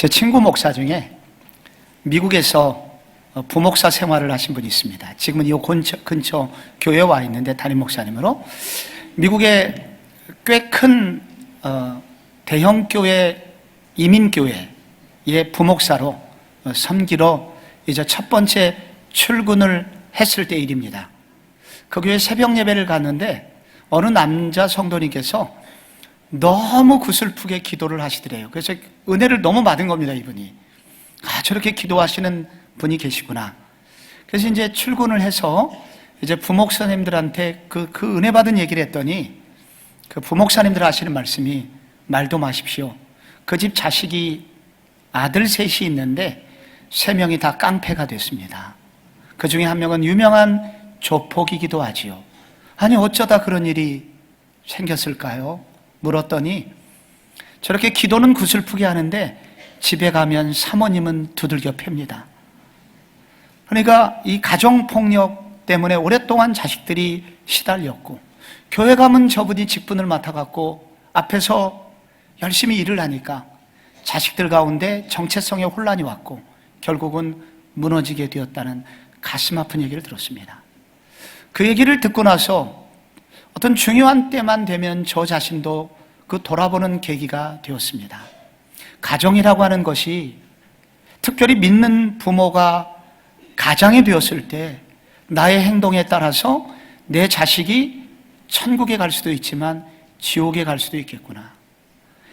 제 친구 목사 중에 미국에서 부목사 생활을 하신 분이 있습니다. 지금은 이 근처 교회에 와 있는데 담임 목사님으로 미국의 꽤 큰 대형 교회 이민교회의 부목사로 섬기러 이제 첫 번째 출근을 했을 때 일입니다. 그 교회 새벽 예배를 갔는데 어느 남자 성도님께서 너무 구슬프게 기도를 하시더래요. 그래서 은혜를 너무 받은 겁니다, 이분이. 저렇게 기도하시는 분이 계시구나. 그래서 이제 출근을 해서 이제 부목사님들한테 그 은혜 받은 얘기를 했더니 그 부목사님들 하시는 말씀이 말도 마십시오. 그 집 자식이 아들 셋이 있는데 3명이 다 깡패가 됐습니다. 그 중에 한 명은 유명한 조폭이기도 하지요. 아니 어쩌다 그런 일이 생겼을까요? 물었더니 저렇게 기도는 구슬프게 하는데 집에 가면 사모님은 두들겨 팹니다. 그러니까 이 가정폭력 때문에 오랫동안 자식들이 시달렸고 교회 가면 저분이 직분을 맡아갖고 앞에서 열심히 일을 하니까 자식들 가운데 정체성의 혼란이 왔고 결국은 무너지게 되었다는 가슴 아픈 얘기를 들었습니다. 그 얘기를 듣고 나서 어떤 중요한 때만 되면 저 자신도 그 돌아보는 계기가 되었습니다. 가정이라고 하는 것이 특별히 믿는 부모가 가장이 되었을 때 나의 행동에 따라서 내 자식이 천국에 갈 수도 있지만 지옥에 갈 수도 있겠구나.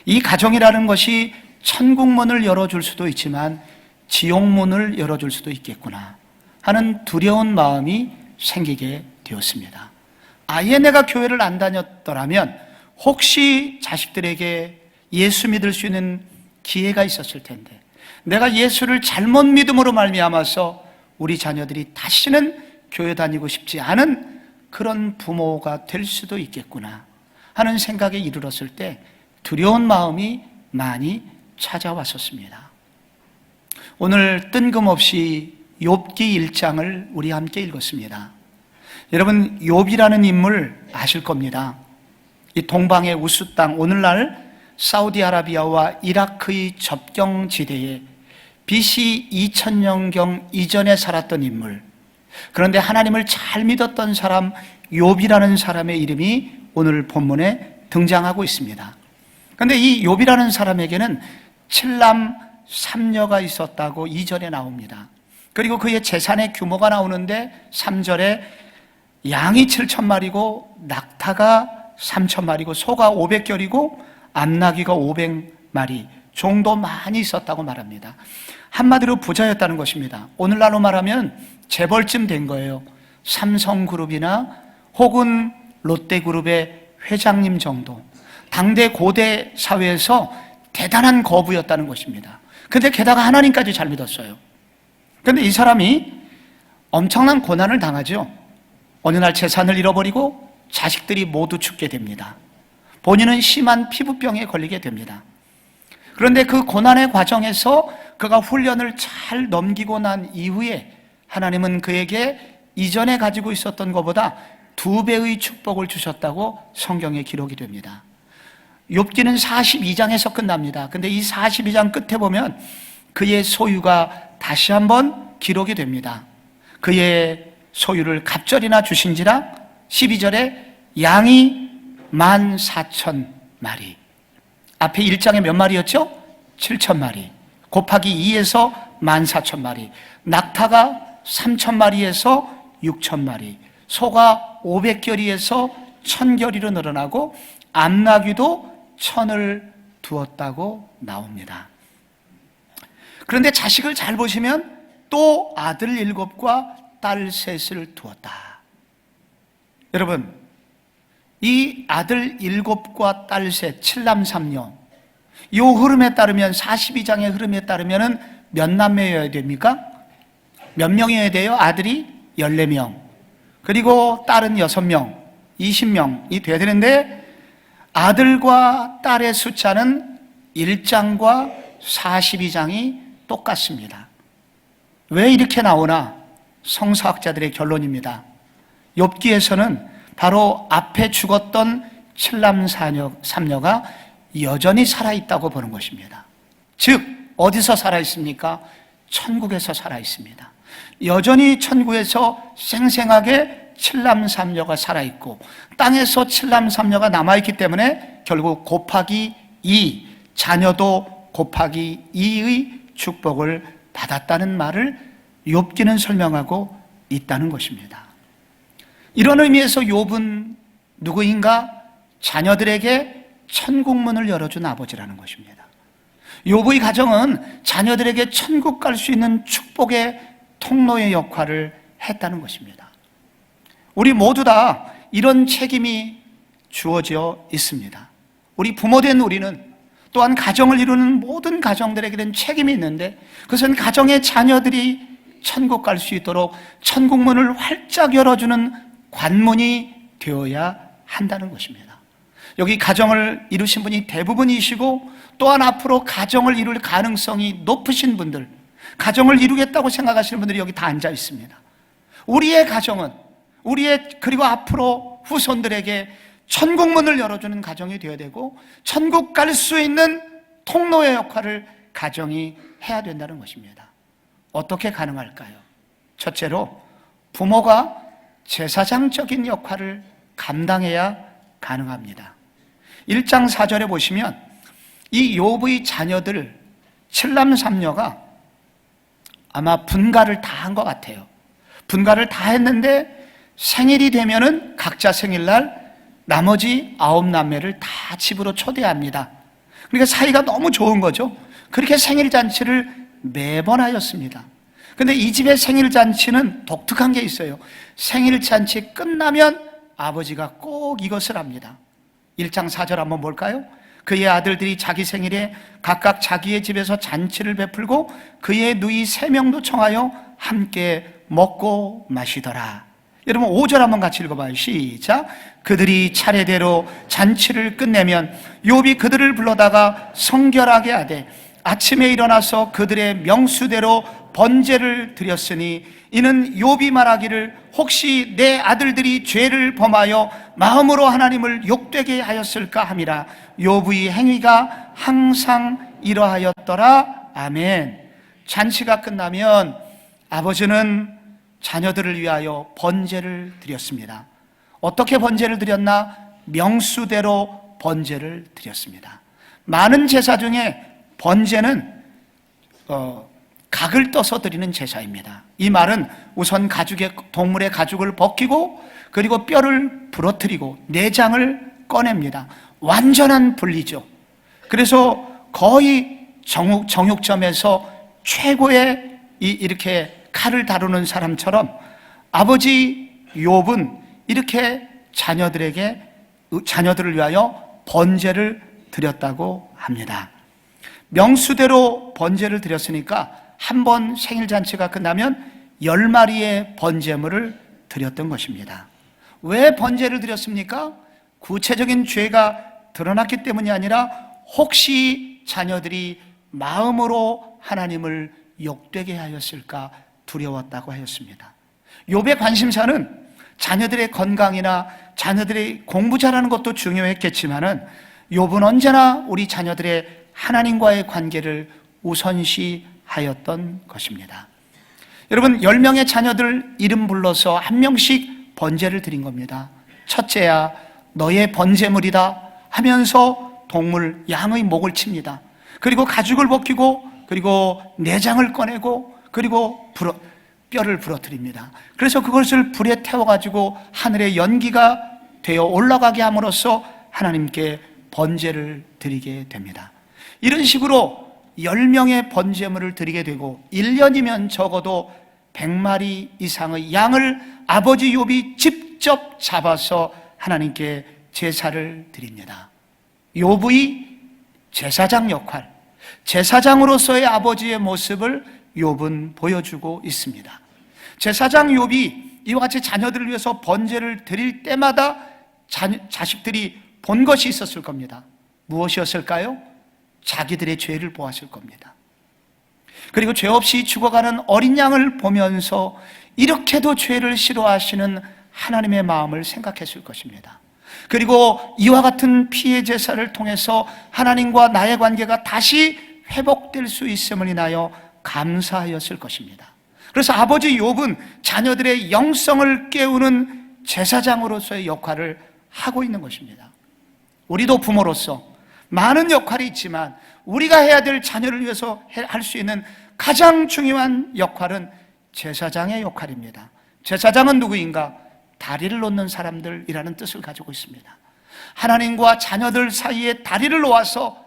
이 가정이라는 것이 천국문을 열어줄 수도 있지만 지옥문을 열어줄 수도 있겠구나 하는 두려운 마음이 생기게 되었습니다. 아예 내가 교회를 안 다녔더라면 혹시 자식들에게 예수 믿을 수 있는 기회가 있었을 텐데 내가 예수를 잘못 믿음으로 말미암아서 우리 자녀들이 다시는 교회 다니고 싶지 않은 그런 부모가 될 수도 있겠구나 하는 생각에 이르렀을 때 두려운 마음이 많이 찾아왔었습니다. 오늘 뜬금없이 욥기 1장을 우리 함께 읽었습니다. 여러분 욥이라는 인물 아실 겁니다. 이 동방의 우스 땅, 오늘날 사우디아라비아와 이라크의 접경지대에 BC 2000년경 이전에 살았던 인물. 그런데 하나님을 잘 믿었던 사람 욥이라는 사람의 이름이 오늘 본문에 등장하고 있습니다. 그런데 이 욥이라는 사람에게는 7남 3녀가 있었다고 2절에 나옵니다. 그리고 그의 재산의 규모가 나오는데 3절에 양이 7,000마리고 낙타가 3,000마리고 소가 500결이고 암나귀가 500마리 정도 많이 있었다고 말합니다. 한마디로 부자였다는 것입니다. 오늘날로 말하면 재벌쯤 된 거예요. 삼성그룹이나 혹은 롯데그룹의 회장님 정도. 당대 고대 사회에서 대단한 거부였다는 것입니다. 근데 게다가 하나님까지 잘 믿었어요. 그런데 이 사람이 엄청난 고난을 당하죠. 어느 날 재산을 잃어버리고 자식들이 모두 죽게 됩니다. 본인은 심한 피부병에 걸리게 됩니다. 그런데 그 고난의 과정에서 그가 훈련을 잘 넘기고 난 이후에 하나님은 그에게 이전에 가지고 있었던 것보다 2배의 축복을 주셨다고 성경에 기록이 됩니다. 욥기는 42장에서 끝납니다. 근데 이 42장 끝에 보면 그의 소유가 다시 한번 기록이 됩니다. 그의 소유를 갑절이나 주신지라 12절에 양이 14,000마리. 앞에 1장에 몇 마리였죠? 7,000마리. 곱하기 2에서 14,000마리. 낙타가 3,000마리에서 6,000마리. 소가 500결이에서 1,000결이로 늘어나고 암나귀도 1,000을 두었다고 나옵니다. 그런데 자식을 잘 보시면 또 아들 7과 딸 3을 두었다. 여러분, 이 아들 7과 딸 3, 7남 3녀, 이 흐름에 따르면 42장의 흐름에 따르면 몇 남매여야 됩니까? 몇 명이어야 돼요? 아들이 14명, 그리고 딸은 6명, 20명이 돼야 되는데 아들과 딸의 숫자는 1장과 42장이 똑같습니다. 왜 이렇게 나오나? 성서학자들의 결론입니다. 욥기에서는 바로 앞에 죽었던 7남 3녀가 여전히 살아있다고 보는 것입니다. 즉 어디서 살아 있습니까? 천국에서 살아 있습니다. 여전히 천국에서 생생하게 칠남삼녀가 살아있고 땅에서 칠남삼녀가 남아있기 때문에 결국 곱하기 2, 자녀도 곱하기 2의 축복을 받았다는 말을 욥기는 설명하고 있다는 것입니다. 이런 의미에서 욥은 누구인가? 자녀들에게 천국문을 열어준 아버지라는 것입니다. 욥의 가정은 자녀들에게 천국 갈 수 있는 축복의 통로의 역할을 했다는 것입니다. 우리 모두 다 이런 책임이 주어져 있습니다. 우리 부모된 우리는 또한 가정을 이루는 모든 가정들에게는 책임이 있는데 그것은 가정의 자녀들이 천국 갈 수 있도록 천국문을 활짝 열어주는 관문이 되어야 한다는 것입니다. 여기 가정을 이루신 분이 대부분이시고 또한 앞으로 가정을 이룰 가능성이 높으신 분들, 가정을 이루겠다고 생각하시는 분들이 여기 다 앉아 있습니다. 우리의 가정은 그리고 앞으로 후손들에게 천국문을 열어주는 가정이 되어야 되고 천국 갈 수 있는 통로의 역할을 가정이 해야 된다는 것입니다. 어떻게 가능할까요? 첫째로 부모가 제사장적인 역할을 감당해야 가능합니다. 1장 4절에 보시면 이 욥의 자녀들 7남3녀가 아마 분가를 다 한 것 같아요. 분가를 다 했는데 생일이 되면은 각자 생일날 나머지 9남매를 다 집으로 초대합니다. 그러니까 사이가 너무 좋은 거죠. 그렇게 생일 잔치를 매번 하였습니다. 근데 이 집의 생일 잔치는 독특한 게 있어요. 생일 잔치 끝나면 아버지가 꼭 이것을 합니다. 1장 4절 한번 볼까요? 그의 아들들이 자기 생일에 각각 자기의 집에서 잔치를 베풀고 그의 누이 3명도 청하여 함께 먹고 마시더라. 여러분 5절 한번 같이 읽어봐요. 시작. 그들이 차례대로 잔치를 끝내면 욥이 그들을 불러다가 성결하게 하되 아침에 일어나서 그들의 명수대로 번제를 드렸으니 이는 욥이 말하기를 혹시 내 아들들이 죄를 범하여 마음으로 하나님을 욕되게 하였을까 함이라. 욥의 행위가 항상 이러하였더라. 아멘. 잔치가 끝나면 아버지는 자녀들을 위하여 번제를 드렸습니다. 어떻게 번제를 드렸나? 명수대로 번제를 드렸습니다. 많은 제사 중에 번제는 각을 떠서 드리는 제사입니다. 이 말은 우선 동물의 가죽을 벗기고 그리고 뼈를 부러뜨리고 내장을 꺼냅니다. 완전한 분리죠. 그래서 거의 정육점에서 최고의 이렇게 칼을 다루는 사람처럼 아버지 욥은 이렇게 자녀들을 위하여 번제를 드렸다고 합니다. 명수대로 번제를 드렸으니까 한 번 생일잔치가 끝나면 10마리의 번제물을 드렸던 것입니다. 왜 번제를 드렸습니까? 구체적인 죄가 드러났기 때문이 아니라 혹시 자녀들이 마음으로 하나님을 욕되게 하였을까 두려웠다고 하였습니다. 욥의 관심사는 자녀들의 건강이나 자녀들의 공부 잘하는 것도 중요했겠지만은 욥은 언제나 우리 자녀들의 하나님과의 관계를 우선시하였던 것입니다. 여러분 10명의 자녀들 이름 불러서 한 명씩 번제를 드린 겁니다. 첫째야 너의 번제물이다 하면서 동물 양의 목을 칩니다. 그리고 가죽을 벗기고 그리고 내장을 꺼내고 그리고 뼈를 부러뜨립니다. 그래서 그것을 불에 태워가지고 하늘에 연기가 되어 올라가게 함으로써 하나님께 번제를 드리게 됩니다. 이런 식으로 10명의 번제물을 드리게 되고 1년이면 적어도 100마리 이상의 양을 아버지 욥이 직접 잡아서 하나님께 제사를 드립니다. 욥의 제사장 역할, 제사장으로서의 아버지의 모습을 욥은 보여주고 있습니다. 제사장 욥이 이와 같이 자녀들을 위해서 번제를 드릴 때마다 자식들이 본 것이 있었을 겁니다. 무엇이었을까요? 자기들의 죄를 보았을 겁니다. 그리고 죄 없이 죽어가는 어린 양을 보면서 이렇게도 죄를 싫어하시는 하나님의 마음을 생각했을 것입니다. 그리고 이와 같은 피의 제사를 통해서 하나님과 나의 관계가 다시 회복될 수 있음을 인하여 감사하였을 것입니다. 그래서 아버지 욥은 자녀들의 영성을 깨우는 제사장으로서의 역할을 하고 있는 것입니다. 우리도 부모로서 많은 역할이 있지만 우리가 해야 될 자녀를 위해서 할 수 있는 가장 중요한 역할은 제사장의 역할입니다. 제사장은 누구인가? 다리를 놓는 사람들이라는 뜻을 가지고 있습니다. 하나님과 자녀들 사이에 다리를 놓아서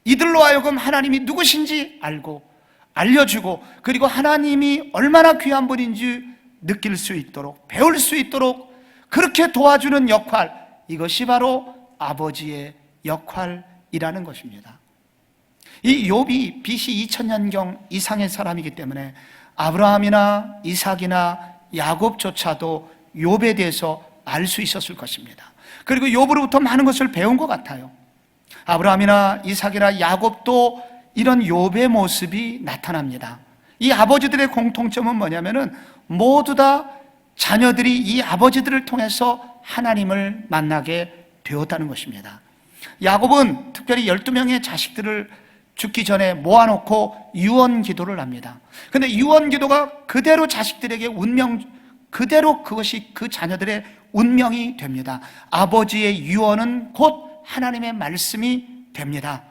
이들로 하여금 하나님이 누구신지 알고 알려주고, 그리고 하나님이 얼마나 귀한 분인지 느낄 수 있도록, 배울 수 있도록 그렇게 도와주는 역할, 이것이 바로 아버지의 역할이라는 것입니다. 이 욥이 BC 2000년경 이상의 사람이기 때문에 아브라함이나 이삭이나 야곱조차도 욥에 대해서 알 수 있었을 것입니다. 그리고 욥으로부터 많은 것을 배운 것 같아요. 아브라함이나 이삭이나 야곱도 이런 욥의 모습이 나타납니다. 이 아버지들의 공통점은 뭐냐면은 모두 다 자녀들이 이 아버지들을 통해서 하나님을 만나게 되었다는 것입니다. 야곱은 특별히 12명의 자식들을 죽기 전에 모아놓고 유언 기도를 합니다. 그런데 유언 기도가 그대로 자식들에게 운명, 그대로 그것이 그 자녀들의 운명이 됩니다. 아버지의 유언은 곧 하나님의 말씀이 됩니다.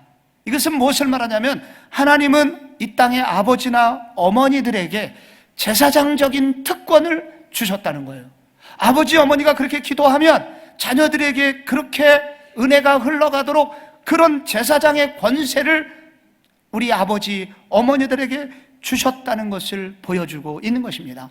이것은 무엇을 말하냐면 하나님은 이 땅의 아버지나 어머니들에게 제사장적인 특권을 주셨다는 거예요. 아버지 어머니가 그렇게 기도하면 자녀들에게 그렇게 은혜가 흘러가도록 그런 제사장의 권세를 우리 아버지 어머니들에게 주셨다는 것을 보여주고 있는 것입니다.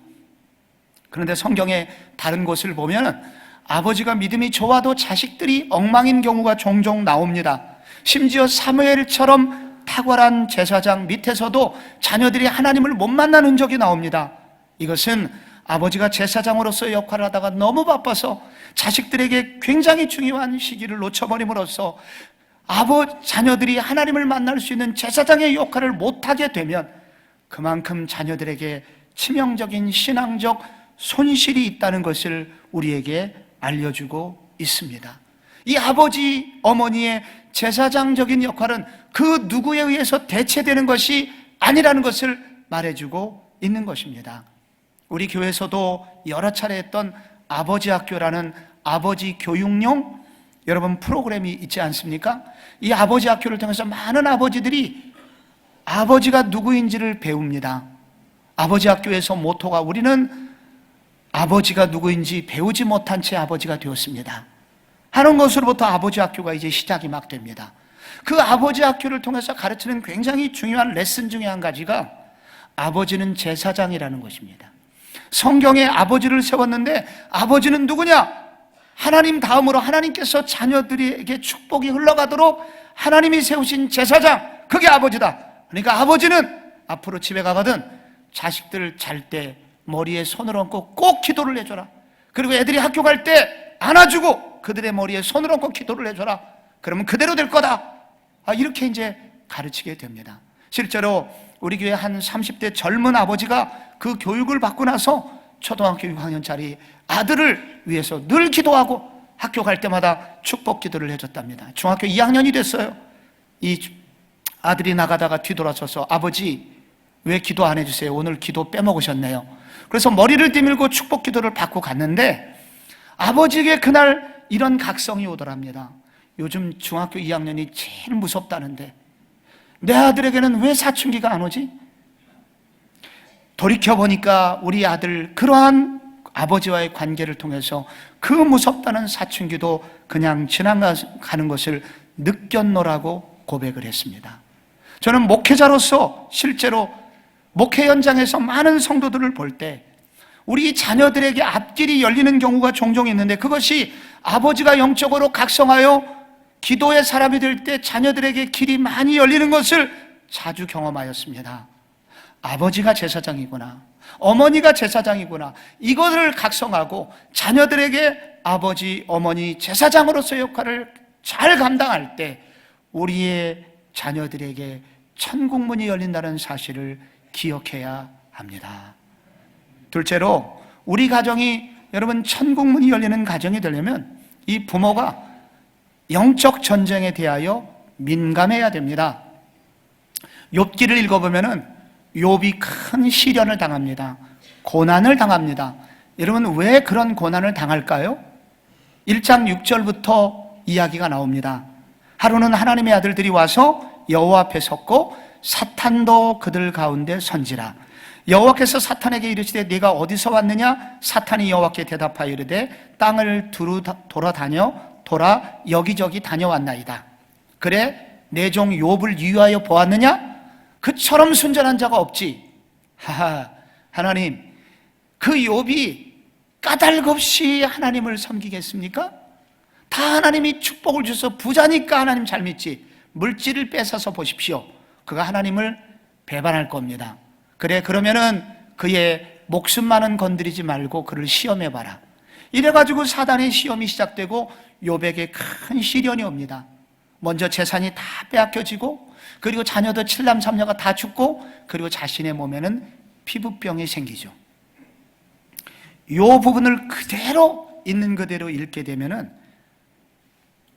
그런데 성경의 다른 곳을 보면 아버지가 믿음이 좋아도 자식들이 엉망인 경우가 종종 나옵니다. 심지어 사무엘처럼 탁월한 제사장 밑에서도 자녀들이 하나님을 못 만나는 흔적이 나옵니다. 이것은 아버지가 제사장으로서의 역할을 하다가 너무 바빠서 자식들에게 굉장히 중요한 시기를 놓쳐버림으로써 자녀들이 하나님을 만날 수 있는 제사장의 역할을 못하게 되면 그만큼 자녀들에게 치명적인 신앙적 손실이 있다는 것을 우리에게 알려주고 있습니다. 이 아버지, 어머니의 제사장적인 역할은 그 누구에 의해서 대체되는 것이 아니라는 것을 말해주고 있는 것입니다. 우리 교회에서도 여러 차례 했던 아버지 학교라는 아버지 교육용 여러분 프로그램이 있지 않습니까? 이 아버지 학교를 통해서 많은 아버지들이 아버지가 누구인지를 배웁니다. 아버지 학교에서 모토가 우리는 아버지가 누구인지 배우지 못한 채 아버지가 되었습니다 하는 것으로부터 아버지 학교가 이제 시작이 막 됩니다. 그 아버지 학교를 통해서 가르치는 굉장히 중요한 레슨 중에 한 가지가 아버지는 제사장이라는 것입니다. 성경에 아버지를 세웠는데 아버지는 누구냐? 하나님 다음으로 하나님께서 자녀들에게 축복이 흘러가도록 하나님이 세우신 제사장, 그게 아버지다. 그러니까 아버지는 앞으로 집에 가거든 자식들 잘 때 머리에 손을 얹고 꼭 기도를 해줘라. 그리고 애들이 학교 갈 때 안아주고 그들의 머리에 손을 얹고 기도를 해줘라. 그러면 그대로 될 거다. 이렇게 이제 가르치게 됩니다. 실제로 우리 교회 한 30대 젊은 아버지가 그 교육을 받고 나서 초등학교 6학년짜리 아들을 위해서 늘 기도하고 학교 갈 때마다 축복 기도를 해줬답니다. 중학교 2학년이 됐어요. 이 아들이 나가다가 뒤돌아서서 아버지 왜 기도 안 해주세요? 오늘 기도 빼먹으셨네요. 그래서 머리를 뒤밀고 축복 기도를 받고 갔는데 아버지에게 그날 이런 각성이 오더랍니다. 요즘 중학교 2학년이 제일 무섭다는데 내 아들에게는 왜 사춘기가 안 오지? 돌이켜보니까 우리 아들 그러한 아버지와의 관계를 통해서 그 무섭다는 사춘기도 그냥 지나가는 것을 느꼈노라고 고백을 했습니다. 저는 목회자로서 실제로 목회 현장에서 많은 성도들을 볼 때 우리 자녀들에게 앞길이 열리는 경우가 종종 있는데 그것이 아버지가 영적으로 각성하여 기도의 사람이 될 때 자녀들에게 길이 많이 열리는 것을 자주 경험하였습니다. 아버지가 제사장이구나, 어머니가 제사장이구나, 이것을 각성하고 자녀들에게 아버지, 어머니 제사장으로서의 역할을 잘 감당할 때 우리의 자녀들에게 천국문이 열린다는 사실을 기억해야 합니다. 둘째로 우리 가정이 여러분 천국문이 열리는 가정이 되려면 이 부모가 영적 전쟁에 대하여 민감해야 됩니다. 욥기를 읽어보면은 욥이 큰 시련을 당합니다. 고난을 당합니다. 여러분, 왜 그런 고난을 당할까요? 1장 6절부터 이야기가 나옵니다. 하루는 하나님의 아들들이 와서 여호와 앞에 섰고 사탄도 그들 가운데 선지라. 여호와께서 사탄에게 이르시되 네가 어디서 왔느냐? 사탄이 여호와께 대답하여 이르되 땅을 돌아 여기저기 다녀왔나이다. 그래 내 종 욥을 유의하여 보았느냐? 그처럼 순전한 자가 없지. 하하, 하나님, 그 욥이 까닭없이 하나님을 섬기겠습니까? 다 하나님이 축복을 주셔서 부자니까 하나님 잘 믿지. 물질을 뺏어서 보십시오. 그가 하나님을 배반할 겁니다. 그래, 그러면은 그의 목숨만은 건드리지 말고 그를 시험해봐라. 이래가지고 사단의 시험이 시작되고 욥에게 큰 시련이 옵니다. 먼저 재산이 다 빼앗겨지고, 그리고 자녀도 7남 3녀가 다 죽고, 그리고 자신의 몸에는 피부병이 생기죠. 이 부분을 그대로 있는 그대로 읽게 되면은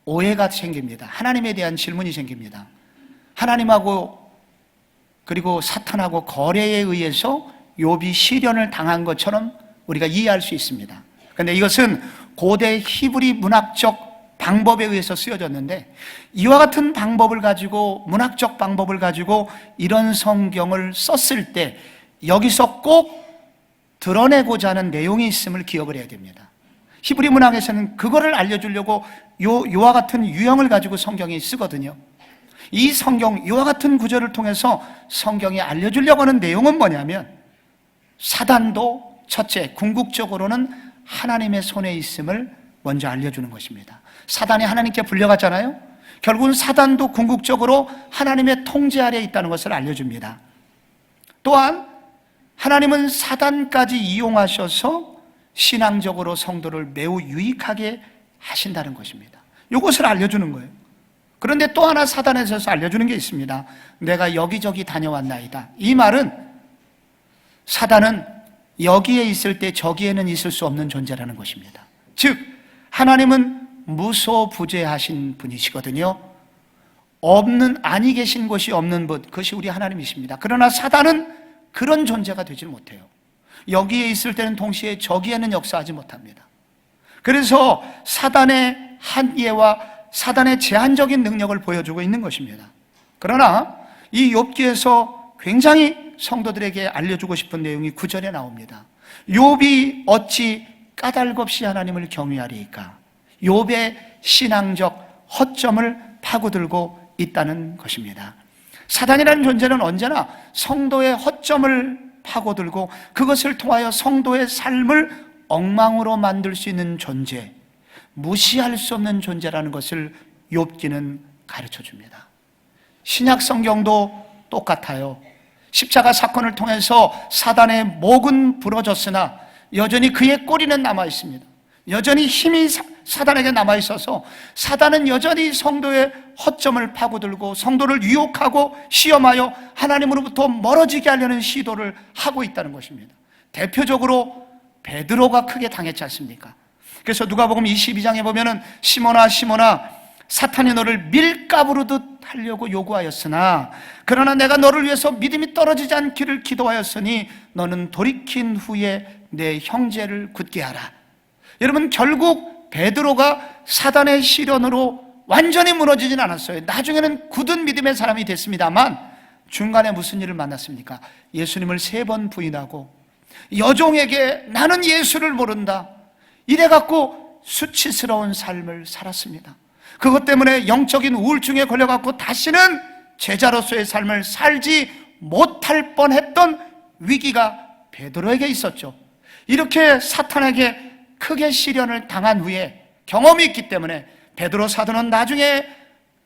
오해가 생깁니다. 하나님에 대한 질문이 생깁니다. 하나님하고 그리고 사탄하고 거래에 의해서 욥이 시련을 당한 것처럼 우리가 이해할 수 있습니다. 그런데 이것은 고대 히브리 문학적 방법에 의해서 쓰여졌는데, 이와 같은 방법을 가지고, 문학적 방법을 가지고 이런 성경을 썼을 때 여기서 꼭 드러내고자 하는 내용이 있음을 기억을 해야 됩니다. 히브리 문학에서는 그거를 알려주려고 요와 같은 유형을 가지고 성경이 쓰거든요. 이 성경, 이와 같은 구절을 통해서 성경이 알려주려고 하는 내용은 뭐냐면, 사단도 첫째, 궁극적으로는 하나님의 손에 있음을 먼저 알려주는 것입니다. 사단이 하나님께 불려갔잖아요. 결국은 사단도 궁극적으로 하나님의 통제 아래에 있다는 것을 알려줍니다. 또한 하나님은 사단까지 이용하셔서 신앙적으로 성도를 매우 유익하게 하신다는 것입니다. 이것을 알려주는 거예요. 그런데 또 하나 사단에서 알려주는 게 있습니다. 내가 여기저기 다녀왔나이다. 이 말은 사단은 여기에 있을 때 저기에는 있을 수 없는 존재라는 것입니다. 즉 하나님은 무소부재하신 분이시거든요. 아니 계신 곳이 없는 분, 그것이 우리 하나님이십니다. 그러나 사단은 그런 존재가 되질 못해요. 여기에 있을 때는 동시에 저기에는 역사하지 못합니다. 그래서 사단의 한계와 사단의 제한적인 능력을 보여주고 있는 것입니다. 그러나 이 욥기에서 굉장히 성도들에게 알려주고 싶은 내용이 9절에 나옵니다. 욥이 어찌 까닭없이 하나님을 경외하리이까? 욥의 신앙적 허점을 파고들고 있다는 것입니다. 사단이라는 존재는 언제나 성도의 허점을 파고들고 그것을 통하여 성도의 삶을 엉망으로 만들 수 있는 존재, 무시할 수 없는 존재라는 것을 욥기는 가르쳐 줍니다. 신약 성경도 똑같아요. 십자가 사건을 통해서 사단의 목은 부러졌으나 여전히 그의 꼬리는 남아 있습니다. 여전히 힘이 사단에게 남아 있어서 사단은 여전히 성도의 허점을 파고들고 성도를 유혹하고 시험하여 하나님으로부터 멀어지게 하려는 시도를 하고 있다는 것입니다. 대표적으로 베드로가 크게 당했지 않습니까? 그래서 누가복음 22장에 보면은 시몬아 사탄이 너를 밀가부르듯 하려고 요구하였으나 그러나 내가 너를 위해서 믿음이 떨어지지 않기를 기도하였으니 너는 돌이킨 후에 내 형제를 굳게 하라. 여러분, 결국 베드로가 사단의 시련으로 완전히 무너지진 않았어요. 나중에는 굳은 믿음의 사람이 됐습니다만 중간에 무슨 일을 만났습니까? 예수님을 3번 부인하고 여종에게 나는 예수를 모른다 이래갖고 수치스러운 삶을 살았습니다. 그것 때문에 영적인 우울증에 걸려갖고 다시는 제자로서의 삶을 살지 못할 뻔했던 위기가 베드로에게 있었죠. 이렇게 사탄에게 크게 시련을 당한 후에 경험이 있기 때문에 베드로 사도는 나중에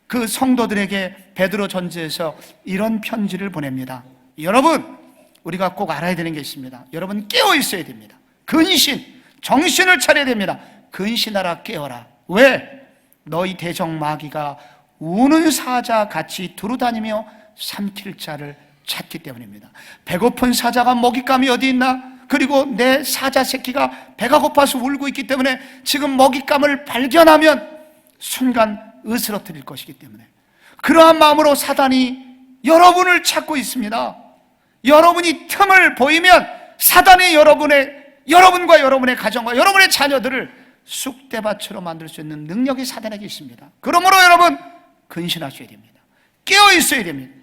그 성도들에게 베드로 전서에서 이런 편지를 보냅니다. 여러분, 우리가 꼭 알아야 되는 게 있습니다. 여러분 깨어 있어야 됩니다. 근신, 정신을 차려야 됩니다. 근신하라, 깨어라. 왜? 너희 대적 마귀가 우는 사자 같이 두루다니며 삼킬 자를 찾기 때문입니다. 배고픈 사자가 먹잇감이 어디 있나? 그리고 내 사자 새끼가 배가 고파서 울고 있기 때문에 지금 먹잇감을 발견하면 순간 으스러뜨릴 것이기 때문에 그러한 마음으로 사단이 여러분을 찾고 있습니다. 여러분이 틈을 보이면 사단이 여러분과 여러분의 가정과 여러분의 자녀들을 쑥대밭으로 만들 수 있는 능력이 사단에게 있습니다. 그러므로 여러분 근신하셔야 됩니다. 깨어 있어야 됩니다.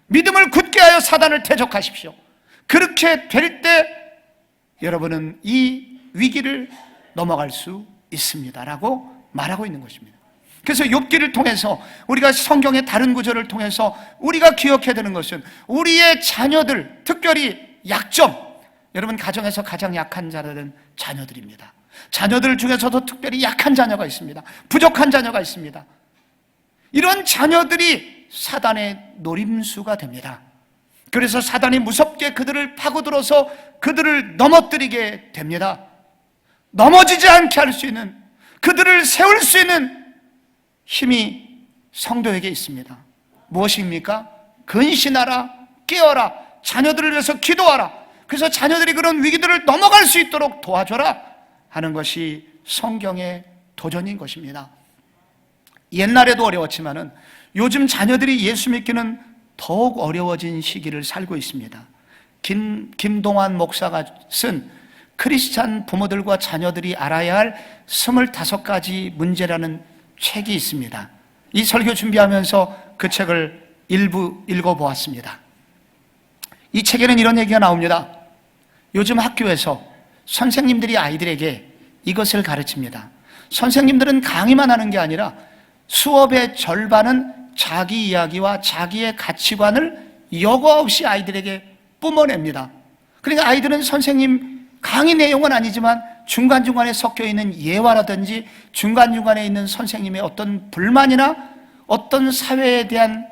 믿음을 굳게 하여 사단을 대적하십시오. 그렇게 될 때 여러분은 이 위기를 넘어갈 수 있습니다라고 말하고 있는 것입니다. 그래서 욥기를 통해서 우리가 성경의 다른 구절을 통해서 우리가 기억해야 되는 것은 우리의 자녀들, 특별히 약점, 여러분 가정에서 가장 약한 자들은 자녀들입니다. 자녀들 중에서도 특별히 약한 자녀가 있습니다. 부족한 자녀가 있습니다. 이런 자녀들이 사단의 노림수가 됩니다. 그래서 사단이 무섭게 그들을 파고들어서 그들을 넘어뜨리게 됩니다. 넘어지지 않게 할 수 있는, 그들을 세울 수 있는 힘이 성도에게 있습니다. 무엇입니까? 근신하라, 깨어라, 자녀들을 위해서 기도하라. 그래서 자녀들이 그런 위기들을 넘어갈 수 있도록 도와줘라 하는 것이 성경의 도전인 것입니다. 옛날에도 어려웠지만은 요즘 자녀들이 예수 믿기는 더욱 어려워진 시기를 살고 있습니다. 김동환 목사가 쓴 크리스찬 부모들과 자녀들이 알아야 할 25가지 문제라는 책이 있습니다. 이 설교 준비하면서 그 책을 일부 읽어보았습니다. 이 책에는 이런 얘기가 나옵니다. 요즘 학교에서 선생님들이 아이들에게 이것을 가르칩니다. 선생님들은 강의만 하는 게 아니라 수업의 절반은 자기 이야기와 자기의 가치관을 여과 없이 아이들에게 뿜어냅니다. 그러니까 아이들은 선생님 강의 내용은 아니지만 중간중간에 섞여 있는 예화라든지 중간중간에 있는 선생님의 어떤 불만이나 어떤 사회에 대한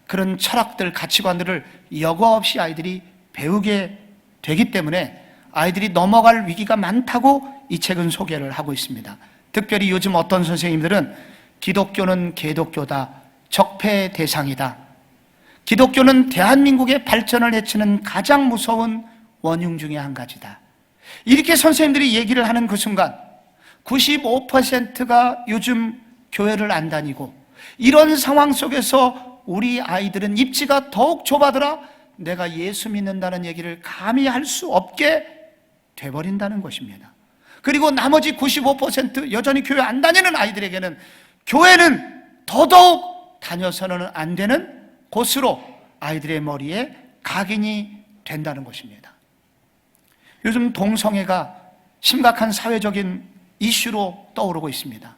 그런 철학들, 가치관들을 여과 없이 아이들이 배우게 되기 때문에 아이들이 넘어갈 위기가 많다고 이 책은 소개를 하고 있습니다. 특별히 요즘 어떤 선생님들은 기독교는 개독교다, 적폐의 대상이다, 기독교는 대한민국의 발전을 해치는 가장 무서운 원흉 중에 한 가지다, 이렇게 선생님들이 얘기를 하는 그 순간 95%가 요즘 교회를 안 다니고, 이런 상황 속에서 우리 아이들은 입지가 더욱 좁아더라 내가 예수 믿는다는 얘기를 감히 할 수 없게 돼버린다는 것입니다. 그리고 나머지 95% 여전히 교회 안 다니는 아이들에게는 교회는 더더욱 다녀서는 안 되는 곳으로 아이들의 머리에 각인이 된다는 것입니다. 요즘 동성애가 심각한 사회적인 이슈로 떠오르고 있습니다.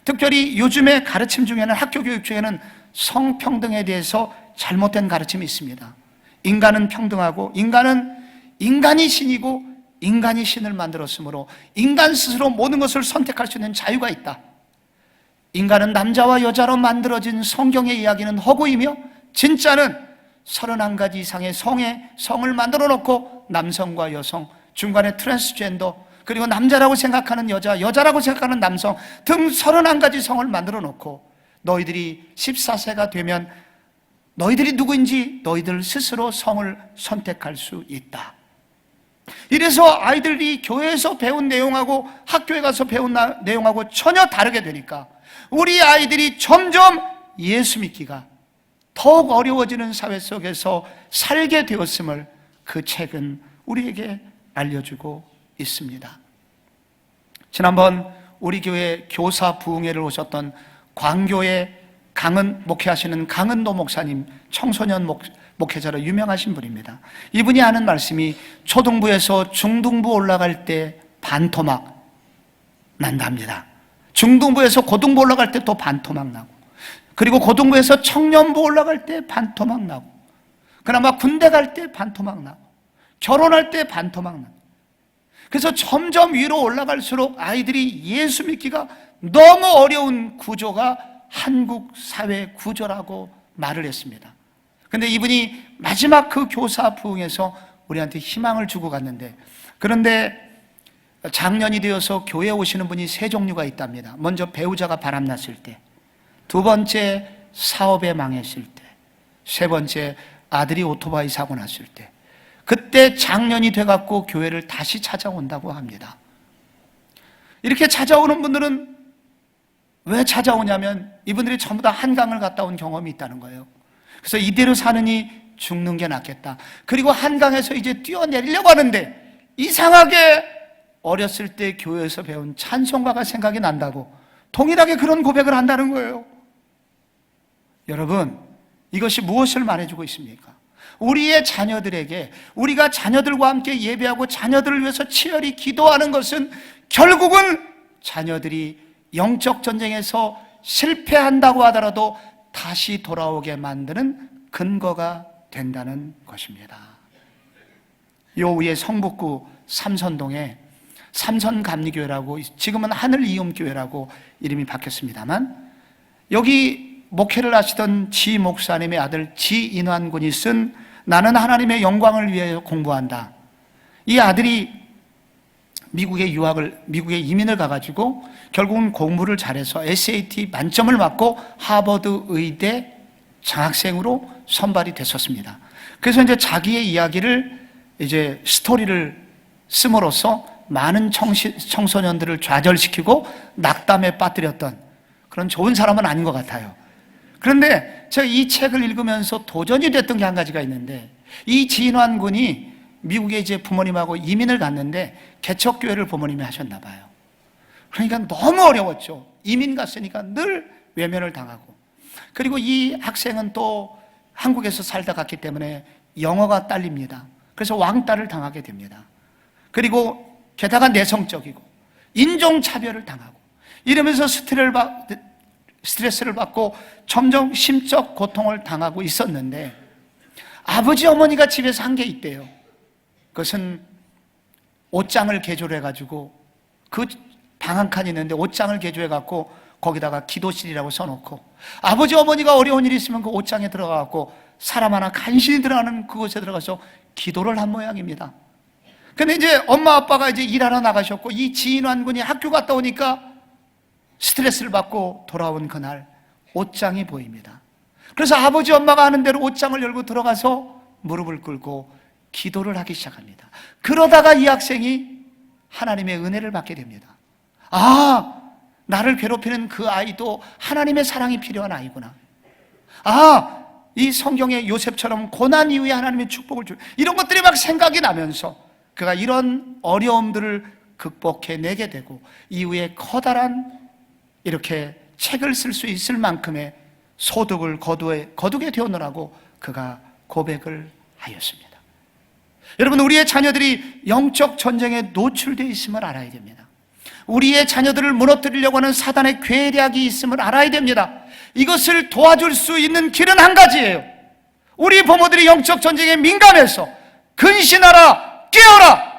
특별히 요즘의 가르침 중에는, 학교 교육 중에는 성평등에 대해서 잘못된 가르침이 있습니다. 인간은 평등하고 인간이 신이고 인간이 신을 만들었으므로 인간 스스로 모든 것을 선택할 수 있는 자유가 있다. 인간은 남자와 여자로 만들어진 성경의 이야기는 허구이며 진짜는 31가지 이상의 성을 만들어 놓고 남성과 여성, 중간에 트랜스젠더, 그리고 남자라고 생각하는 여자, 여자라고 생각하는 남성 등 31가지 성을 만들어 놓고 너희들이 14세가 되면 너희들이 누구인지 너희들 스스로 성을 선택할 수 있다. 이래서 아이들이 교회에서 배운 내용하고 학교에 가서 배운 내용하고 전혀 다르게 되니까 우리 아이들이 점점 예수 믿기가 더욱 어려워지는 사회 속에서 살게 되었음을 그 책은 우리에게 알려주고 있습니다. 지난번 우리 교회 교사 부흥회를 오셨던 광교의 목회하시는 강은도 목사님, 청소년 목회자로 유명하신 분입니다. 이분이 하는 말씀이 초등부에서 중등부 올라갈 때 반토막 난답니다. 중등부에서 고등부 올라갈 때 또 반토막 나고, 그리고 고등부에서 청년부 올라갈 때 반토막 나고, 그나마 군대 갈 때 반토막 나고, 결혼할 때 반토막 나고. 그래서 점점 위로 올라갈수록 아이들이 예수 믿기가 너무 어려운 구조가 한국 사회 구조라고 말을 했습니다. 그런데 이분이 마지막 그 교사 부흥에서 우리한테 희망을 주고 갔는데, 그런데 장년이 되어서 교회에 오시는 분이 세 종류가 있답니다. 먼저 배우자가 바람났을 때, 두 번째 사업에 망했을 때, 세 번째 아들이 오토바이 사고 났을 때, 그때 장년이 돼갖고 교회를 다시 찾아온다고 합니다. 이렇게 찾아오는 분들은 왜 찾아오냐면 이분들이 전부 다 한강을 갔다 온 경험이 있다는 거예요. 그래서 이대로 사느니 죽는 게 낫겠다. 그리고 한강에서 이제 뛰어내리려고 하는데 이상하게 어렸을 때 교회에서 배운 찬송가가 생각이 난다고 동일하게 그런 고백을 한다는 거예요. 여러분, 이것이 무엇을 말해주고 있습니까? 우리의 자녀들에게, 우리가 자녀들과 함께 예배하고 자녀들을 위해서 치열히 기도하는 것은 결국은 자녀들이 영적 전쟁에서 실패한다고 하더라도 다시 돌아오게 만드는 근거가 된다는 것입니다. 요 위에 성북구 삼선동에 삼선감리교회라고, 지금은 하늘이음교회라고 이름이 바뀌었습니다만, 여기 목회를 하시던 지 목사님의 아들 지인환 군이 쓴 나는 하나님의 영광을 위해 공부한다. 이 아들이 미국에 이민을 가가지고 결국은 공부를 잘해서 SAT 만점을 받고 하버드 의대 장학생으로 선발이 됐었습니다. 그래서 이제 자기의 이야기를 이제 스토리를 씀으로써 많은 청소년들을 좌절시키고 낙담에 빠뜨렸던 그런 좋은 사람은 아닌 것 같아요. 그런데 제가 이 책을 읽으면서 도전이 됐던 게 한 가지가 있는데, 이 지인환 군이 미국에 이제 부모님하고 이민을 갔는데 개척교회를 부모님이 하셨나 봐요. 그러니까 너무 어려웠죠. 이민 갔으니까 늘 외면을 당하고, 그리고 이 학생은 또 한국에서 살다 갔기 때문에 영어가 딸립니다. 그래서 왕따를 당하게 됩니다. 그리고 게다가 내성적이고 인종차별을 당하고 이러면서 스트레스를 받고 점점 심적 고통을 당하고 있었는데, 아버지 어머니가 집에서 한 게 있대요. 그것은 옷장을 개조를 해가지고, 그 방 한 칸이 있는데 옷장을 개조해갖고 거기다가 기도실이라고 써놓고, 아버지 어머니가 어려운 일이 있으면 그 옷장에 들어가갖고 사람 하나 간신히 들어가는 그곳에 들어가서 기도를 한 모양입니다. 근데 이제 엄마 아빠가 이제 일하러 나가셨고, 이 지인환 군이 학교 갔다 오니까 스트레스를 받고 돌아온 그날 옷장이 보입니다. 그래서 아버지 엄마가 하는 대로 옷장을 열고 들어가서 무릎을 꿇고 기도를 하기 시작합니다. 그러다가 이 학생이 하나님의 은혜를 받게 됩니다. 아, 나를 괴롭히는 그 아이도 하나님의 사랑이 필요한 아이구나. 아, 이 성경의 요셉처럼 고난 이후에 하나님의 축복을 줄, 이런 것들이 막 생각이 나면서 그가 이런 어려움들을 극복해내게 되고, 이후에 커다란 이렇게 책을 쓸 수 있을 만큼의 소득을 거두게 되었노라고 그가 고백을 하였습니다. 여러분, 우리의 자녀들이 영적 전쟁에 노출되어 있음을 알아야 됩니다. 우리의 자녀들을 무너뜨리려고 하는 사단의 괴략이 있음을 알아야 됩니다. 이것을 도와줄 수 있는 길은 한 가지예요. 우리 부모들이 영적 전쟁에 민감해서 근신하라, 깨어라.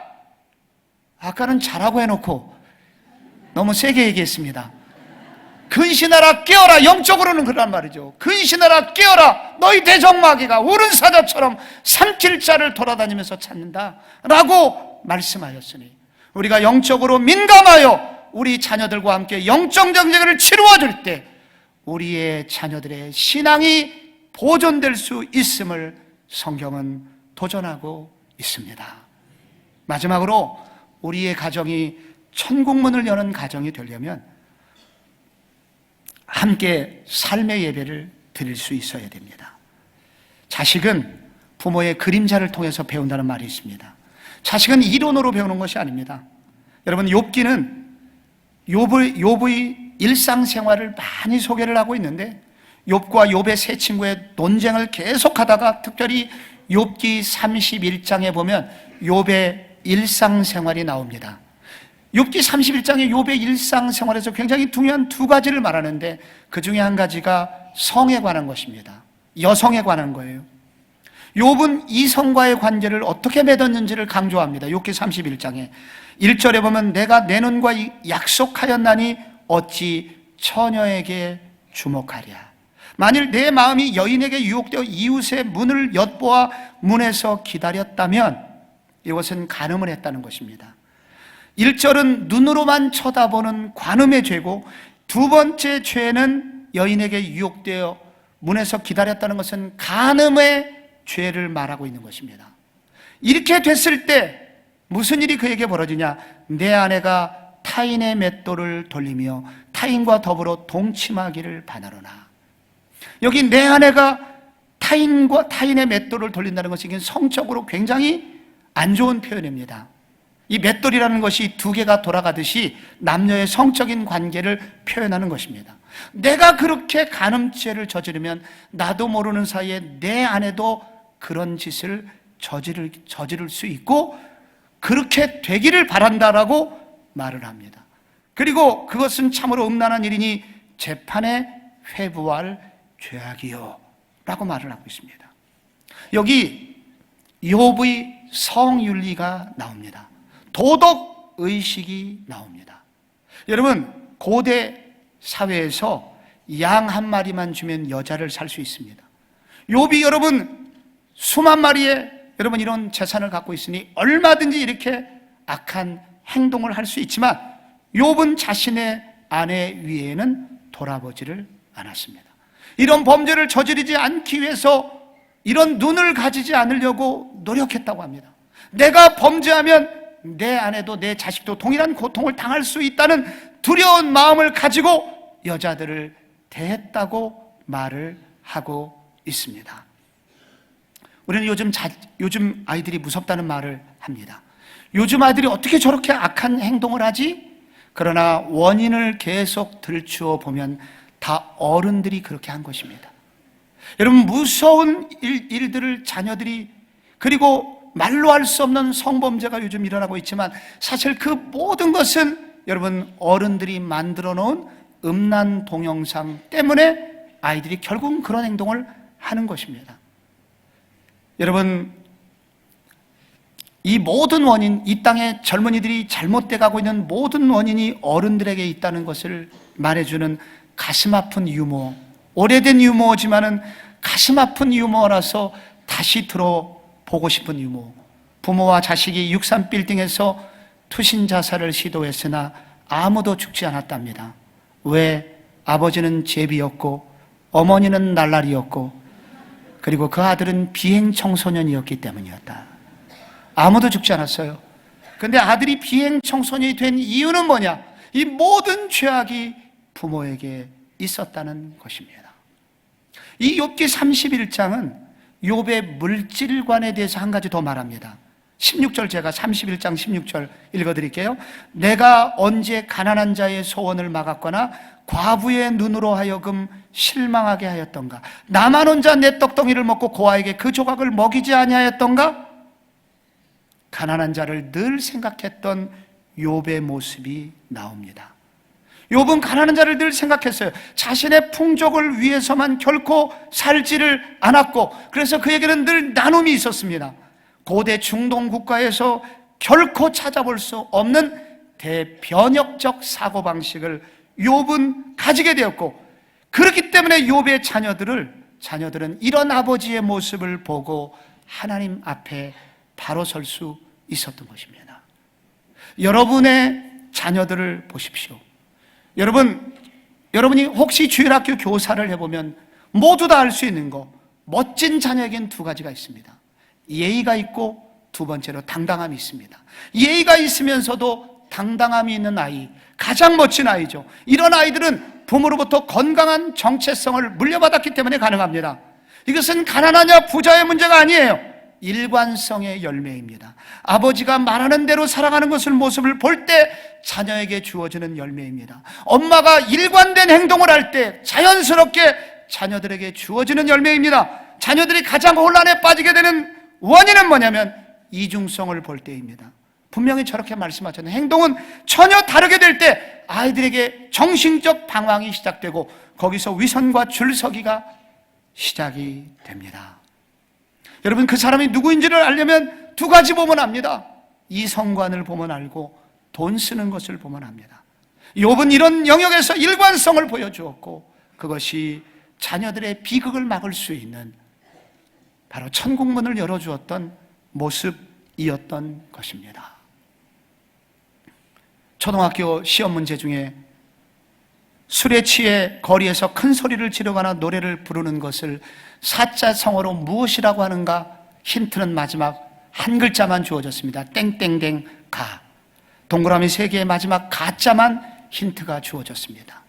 아까는 잘하고 해놓고 너무 세게 얘기했습니다. 근신하라, 깨어라. 영적으로는 그란 말이죠. 근신하라, 깨어라. 너희 대적마귀가 우는 사자처럼 삼킬 자를 돌아다니면서 찾는다 라고 말씀하였으니, 우리가 영적으로 민감하여 우리 자녀들과 함께 영적 전쟁을 치루어 줄 때 우리의 자녀들의 신앙이 보존될 수 있음을 성경은 도전하고 있습니다. 마지막으로 우리의 가정이 천국문을 여는 가정이 되려면 함께 삶의 예배를 드릴 수 있어야 됩니다. 자식은 부모의 그림자를 통해서 배운다는 말이 있습니다. 자식은 이론으로 배우는 것이 아닙니다. 여러분, 욥기는 욥의 일상생활을 많이 소개를 하고 있는데, 욥과 욥의 세 친구의 논쟁을 계속하다가 특별히 욥기 31장에 보면 욥의 일상생활이 나옵니다. 욥기 31장에 욥의 일상생활에서 굉장히 중요한 두 가지를 말하는데, 그 중에 한 가지가 성에 관한 것입니다. 여성에 관한 거예요. 욥은 이성과의 관계를 어떻게 맺었는지를 강조합니다. 욥기 31장에 1절에 보면 내가 내 눈과 약속하였나니 어찌 처녀에게 주목하랴. 만일 내 마음이 여인에게 유혹되어 이웃의 문을 엿보아 문에서 기다렸다면, 이것은 간음을 했다는 것입니다. 1절은 눈으로만 쳐다보는 관음의 죄고, 두 번째 죄는 여인에게 유혹되어 문에서 기다렸다는 것은 간음의 죄를 말하고 있는 것입니다. 이렇게 됐을 때 무슨 일이 그에게 벌어지냐? 내 아내가 타인의 맷돌을 돌리며 타인과 더불어 동침하기를 바라노라. 여기 내 아내가 타인의 맷돌을 돌린다는 것이 이게 성적으로 굉장히 안 좋은 표현입니다. 이 맷돌이라는 것이 두 개가 돌아가듯이 남녀의 성적인 관계를 표현하는 것입니다. 내가 그렇게 간음죄를 저지르면 나도 모르는 사이에 내 아내도 그런 짓을 저지를 수 있고 그렇게 되기를 바란다라고 말을 합니다. 그리고 그것은 참으로 음란한 일이니 재판에 회부할 죄악이요 라고 말을 하고 있습니다. 여기 욥의 성윤리가 나옵니다. 도덕의식이 나옵니다. 여러분, 고대 사회에서 양 한 마리만 주면 여자를 살 수 있습니다. 욥이 여러분 수만 마리의 여러분 이런 재산을 갖고 있으니 얼마든지 이렇게 악한 행동을 할 수 있지만 욥은 자신의 아내 위에는 돌아보지를 않았습니다. 이런 범죄를 저지르지 않기 위해서 이런 눈을 가지지 않으려고 노력했다고 합니다. 내가 범죄하면 내 아내도 내 자식도 동일한 고통을 당할 수 있다는 두려운 마음을 가지고 여자들을 대했다고 말을 하고 있습니다. 우리는 요즘 아이들이 무섭다는 말을 합니다. 요즘 아이들이 어떻게 저렇게 악한 행동을 하지? 그러나 원인을 계속 들추어 보면 다 어른들이 그렇게 한 것입니다. 여러분, 무서운 일들을 자녀들이, 그리고 말로 할 수 없는 성범죄가 요즘 일어나고 있지만 사실 그 모든 것은 여러분 어른들이 만들어 놓은 음란 동영상 때문에 아이들이 결국은 그런 행동을 하는 것입니다. 여러분, 이 모든 원인, 이 땅에 젊은이들이 잘못돼 가고 있는 모든 원인이 어른들에게 있다는 것을 말해주는 가슴 아픈 유머, 오래된 유머지만은 가슴 아픈 유머라서 다시 들어보고 싶은 유머. 부모와 자식이 63빌딩에서 투신 자살을 시도했으나 아무도 죽지 않았답니다. 왜? 아버지는 제비였고 어머니는 날라리였고 그리고 그 아들은 비행 청소년이었기 때문이었다. 아무도 죽지 않았어요. 그런데 아들이 비행 청소년이 된 이유는 뭐냐? 이 모든 죄악이 부모에게 있었다는 것입니다. 이 욥기 31장은 욥의 물질관에 대해서 한 가지 더 말합니다. 16절, 제가 31장 16절 읽어드릴게요. 내가 언제 가난한 자의 소원을 막았거나 과부의 눈으로 하여금 실망하게 하였던가? 나만 혼자 내 떡덩이를 먹고 고아에게 그 조각을 먹이지 아니하였던가? 가난한 자를 늘 생각했던 욥의 모습이 나옵니다. 욥은 가난한 자를 늘 생각했어요. 자신의 풍족을 위해서만 결코 살지를 않았고, 그래서 그에게는 늘 나눔이 있었습니다. 고대 중동 국가에서 결코 찾아볼 수 없는 대변혁적 사고방식을 욥은 가지게 되었고, 그렇기 때문에 욥의 자녀들은 이런 아버지의 모습을 보고 하나님 앞에 바로 설 수 있었던 것입니다. 여러분의 자녀들을 보십시오. 여러분이 혹시 주일학교 교사를 해보면 모두 다 알 수 있는 거, 멋진 자녀에겐 두 가지가 있습니다. 예의가 있고 두 번째로 당당함이 있습니다. 예의가 있으면서도 당당함이 있는 아이, 가장 멋진 아이죠. 이런 아이들은 부모로부터 건강한 정체성을 물려받았기 때문에 가능합니다. 이것은 가난하냐 부자의 문제가 아니에요. 일관성의 열매입니다. 아버지가 말하는 대로 살아가는 모습을 볼 때 자녀에게 주어지는 열매입니다. 엄마가 일관된 행동을 할 때 자연스럽게 자녀들에게 주어지는 열매입니다. 자녀들이 가장 혼란에 빠지게 되는 원인은 뭐냐면 이중성을 볼 때입니다. 분명히 저렇게 말씀하셨는데 행동은 전혀 다르게 될 때 아이들에게 정신적 방황이 시작되고 거기서 위선과 줄서기가 시작이 됩니다. 여러분, 그 사람이 누구인지를 알려면 두 가지 보면 압니다. 이성관을 보면 알고 돈 쓰는 것을 보면 압니다. 욥은 이런 영역에서 일관성을 보여주었고 그것이 자녀들의 비극을 막을 수 있는 바로 천국문을 열어주었던 모습이었던 것입니다. 초등학교 시험 문제 중에 술에 취해 거리에서 큰 소리를 지르거나 노래를 부르는 것을 사자성어로 무엇이라고 하는가? 힌트는 마지막 한 글자만 주어졌습니다. 땡땡땡 가. 동그라미 3개의 마지막 가자만 힌트가 주어졌습니다.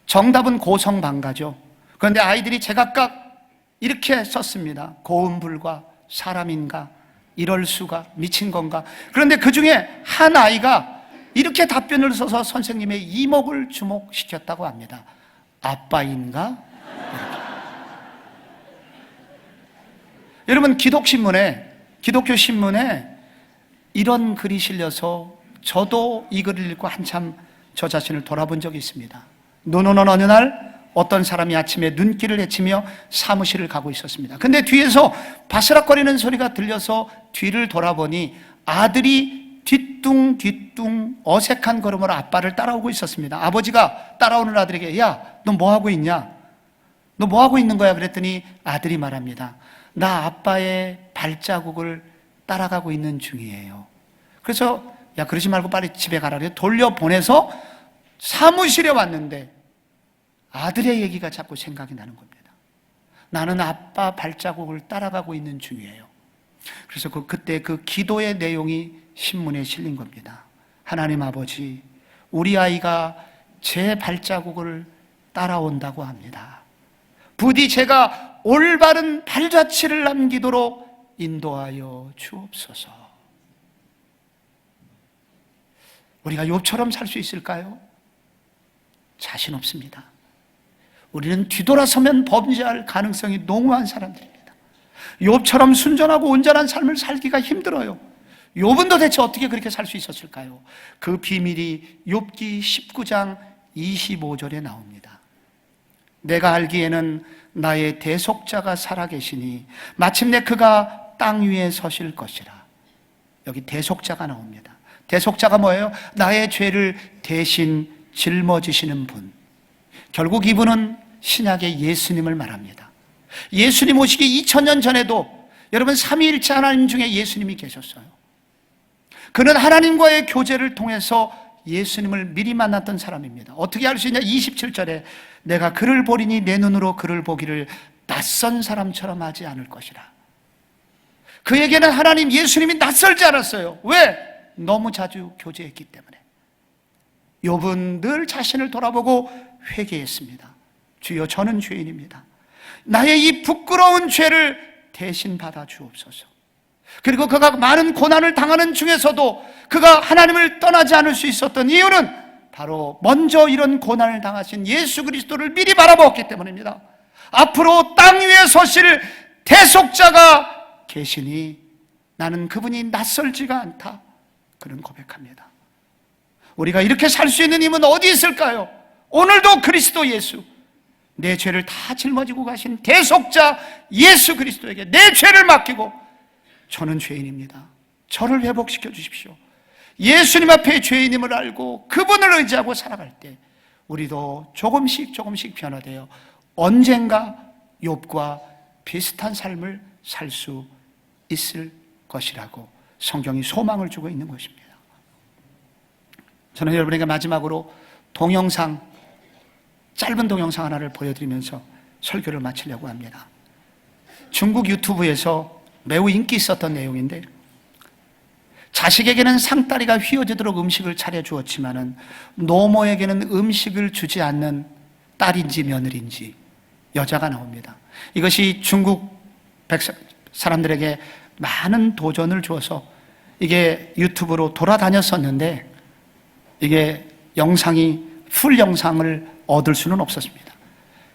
정답은 고성방가죠. 그런데 아이들이 제각각 이렇게 썼습니다. 고음불과 사람인가, 이럴 수가, 미친 건가. 그런데 그 중에 한 아이가 이렇게 답변을 써서 선생님의 이목을 주목시켰다고 합니다. 아빠인가? 여러분, 기독교 신문에 이런 글이 실려서 저도 이 글을 읽고 한참 저 자신을 돌아본 적이 있습니다. 눈 오는 어느 날 어떤 사람이 아침에 눈길을 헤치며 사무실을 가고 있었습니다. 근데 뒤에서 바스락거리는 소리가 들려서 뒤를 돌아보니 아들이 뒤뚱뒤뚱 어색한 걸음으로 아빠를 따라오고 있었습니다. 아버지가 따라오는 아들에게 야, 너 뭐하고 있냐? 너 뭐하고 있는 거야? 그랬더니 아들이 말합니다. 나 아빠의 발자국을 따라가고 있는 중이에요. 그래서 야, 그러지 말고 빨리 집에 가라. 돌려보내서 사무실에 왔는데 아들의 얘기가 자꾸 생각이 나는 겁니다. 나는 아빠 발자국을 따라가고 있는 중이에요. 그래서 그때 그 기도의 내용이 신문에 실린 겁니다. 하나님 아버지, 우리 아이가 제 발자국을 따라온다고 합니다. 부디 제가 올바른 발자취를 남기도록 인도하여 주옵소서. 우리가 욥처럼 살 수 있을까요? 자신 없습니다. 우리는 뒤돌아서면 범죄할 가능성이 농후한 사람들입니다. 욥처럼 순전하고 온전한 삶을 살기가 힘들어요. 욥은 도대체 어떻게 그렇게 살 수 있었을까요? 그 비밀이 욥기 19장 25절에 나옵니다. 내가 알기에는 나의 대속자가 살아계시니 마침내 그가 땅 위에 서실 것이라. 여기 대속자가 나옵니다. 대속자가 뭐예요? 나의 죄를 대신 짊어지시는 분. 결국 이분은 신약의 예수님을 말합니다. 예수님 오시기 2000년 전에도 여러분 삼위일체 하나님 중에 예수님이 계셨어요. 그는 하나님과의 교제를 통해서 예수님을 미리 만났던 사람입니다. 어떻게 알 수 있냐? 27절에 내가 그를 보리니 내 눈으로 그를 보기를 낯선 사람처럼 하지 않을 것이라. 그에게는 하나님 예수님이 낯설지 않았어요. 왜? 너무 자주 교제했기 때문에. 욥은 늘 자신을 돌아보고 회개했습니다. 주여, 저는 죄인입니다. 나의 이 부끄러운 죄를 대신 받아 주옵소서. 그리고 그가 많은 고난을 당하는 중에서도 그가 하나님을 떠나지 않을 수 있었던 이유는 바로 먼저 이런 고난을 당하신 예수 그리스도를 미리 바라보았기 때문입니다. 앞으로 땅 위에 서실 대속자가 계시니 나는 그분이 낯설지가 않다. 그는 고백합니다. 우리가 이렇게 살 수 있는 힘은 어디 있을까요? 오늘도 그리스도 예수, 내 죄를 다 짊어지고 가신 대속자 예수 그리스도에게 내 죄를 맡기고 저는 죄인입니다. 저를 회복시켜 주십시오. 예수님 앞에 죄인임을 알고 그분을 의지하고 살아갈 때 우리도 조금씩 변화되어 언젠가 욥과 비슷한 삶을 살 수 있을 것이라고 성경이 소망을 주고 있는 것입니다. 저는 여러분에게 마지막으로 짧은 동영상 하나를 보여드리면서 설교를 마치려고 합니다. 중국 유튜브에서 매우 인기 있었던 내용인데, 자식에게는 상다리가 휘어지도록 음식을 차려주었지만은 노모에게는 음식을 주지 않는 딸인지 며느리인지 여자가 나옵니다. 이것이 중국 사람들에게 많은 도전을 주어서 이게 유튜브로 돌아다녔었는데, 이게 풀 영상을 얻을 수는 없었습니다.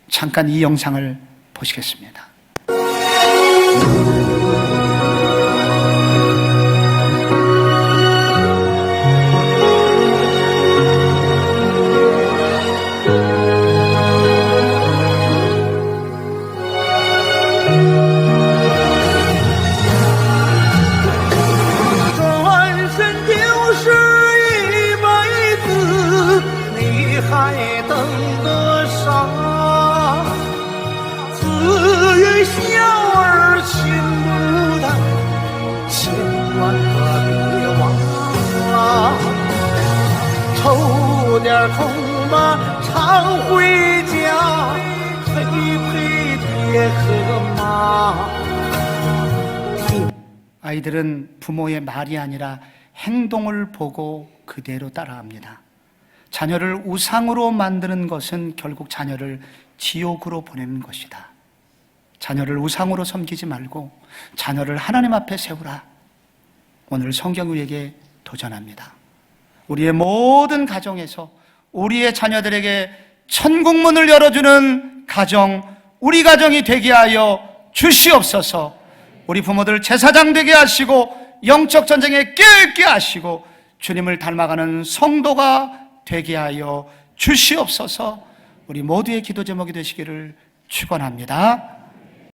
잠깐 이 영상을 보시겠습니다. 아이들은 부모의 말이 아니라 행동을 보고 그대로 따라합니다. 자녀를 우상으로 만드는 것은 결국 자녀를 지옥으로 보내는 것이다. 자녀를 우상으로 섬기지 말고 자녀를 하나님 앞에 세우라. 오늘 성경 우리에게 도전합니다. 우리의 모든 가정에서 우리의 자녀들에게 천국문을 열어주는 가정, 우리 가정이 되게 하여 주시옵소서. 우리 부모들 제사장 되게 하시고 영적 전쟁에 깨있게 하시고 주님을 닮아가는 성도가 되게 하여 주시옵소서. 우리 모두의 기도 제목이 되시기를 축원합니다.